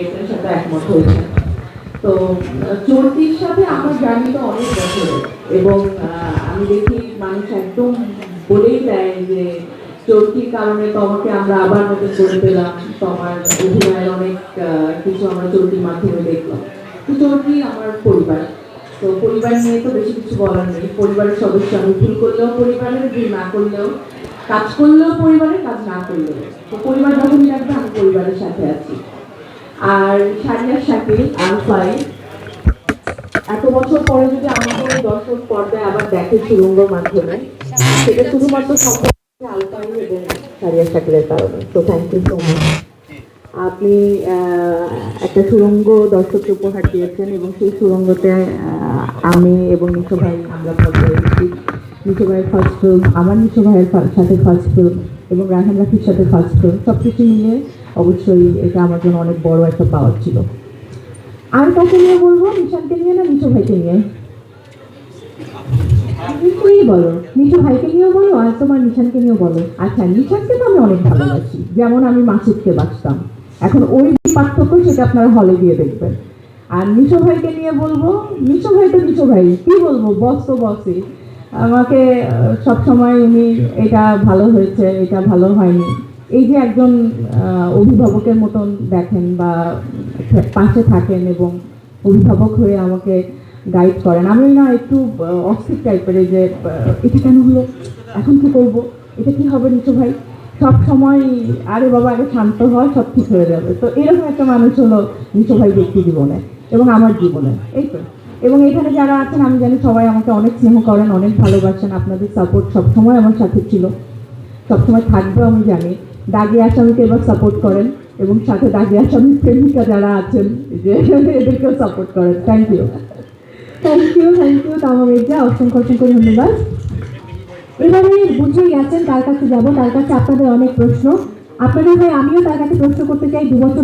এটার সাথে একমত হয়েছে। তো চর্চির সাথে আমার জার্নি তো অনেক বছরের, এবং আমি দেখি মানুষ একদম বলেই দেয় যে চর্চির কারণে তোমাকে আমরা আবার নতুন করে পেলাম, তোমার অভিনয়ের অনেক কিছু আমরা চর্চির মাধ্যমে দেখলাম। তো চর্চি আমার পরিবার, তো পরিবার নিয়ে তো বেশি কিছু বলার নেই। পরিবারের সদস্য, আমি ভুল করলেও পরিবারের, ভুল না করলেও, কাজ করলেও পরিবারের, কাজ না করলেও। তো পরিবার যখনই রাখবে আমি পরিবারের সাথে আছি। আর সারিয়া শাকিল আলফাই এত বছর পরে যদি আমাদের দর্শক পর্দায় আবার দেখে সুরঙ্গর মাধ্যমে, সেটা শুধুমাত্র সম্ভব আলফাই এবং সারিয়া শাকিলের কারণে। তো থ্যাংক ইউ সো মাচ। আপনি একটা সুরঙ্গ দর্শককে উপহার দিয়েছেন, এবং সেই সুরঙ্গতে আমি এবং নিশো ভাই আমরা পর্দায় এসেছি। নিশো ভাইয়ের ফার্স্ট ফিল্ম, আমার নিশো ভাইয়ের সাথে ফার্স্ট ফিল্ম, এবং রায়হান রাফির সাথে ফার্স্ট ফিল্ম, সব কিছু মিলিয়ে অবশ্যই এটা আমার জন্য অনেক বড় একটা পাওয়ার ছিল। আর কাকে নিয়ে বলবো, নিশানকে নিয়ে না নিশো ভাইকে নিয়ে? তুই বলো, নিশো ভাইকে নিয়েও বলো আর তোমার নিশানকে নিয়েও বলো। আচ্ছা, নিশানকে তো আমি অনেক ভালোবাসি, যেমন আমি মাসুদকে বাসতাম। এখন ওই পার্থক্য, সেটা আপনারা হলে দিয়ে দেখবেন। আর নিশো ভাইকে নিয়ে বলবো, নিশো ভাই তো নিশো ভাই, কি বলবো, বস তো বসই। আমাকে সবসময় উনি এটা ভালো হয়েছে, এটা ভালো হয়নি, এই যে একজন অভিভাবকের মতন দেখেন বা পাশে থাকেন এবং অভিভাবক হয়ে আমাকে গাইড করেন। আমি না একটু অস্থির টাইপের, যে এটা কেন হলো, এখন কি করবো, এটা কি হবে নিশো ভাই, সব সময় আরে বাবা আগে শান্ত হয়, সব ঠিক হয়ে যাবে। তো এরকম একটা মানুষ হলো নিশো ভাই ব্যক্তি জীবনে এবং আমার জীবনে, এই তো। এবং এখানে যারা আছেন আমি জানি সবাই আমাকে অনেক স্নেহ করেন, অনেক ভালোবাসেন, আপনাদের সাপোর্ট সবসময় আমার সাথে ছিল, সবসময় থাকবেও আমি জানি। দাগি আসামিকে এবার সাপোর্ট করেন, এবং সাথে দাগি আসামির প্রেমিকা যারা আছেন যে এদেরকেও সাপোর্ট করেন। Thank you, thank you, thank you Tama Mirza, অসংখ্য অসংখ্য ধন্যবাদ। এবারে বুঝেই গেছেন তার কাছে যাব, তার কাছে আপনাদের অনেক প্রশ্ন। আপনাদের ভাই আমিও তার কাছে প্রশ্ন করতে চাই। 2 বছর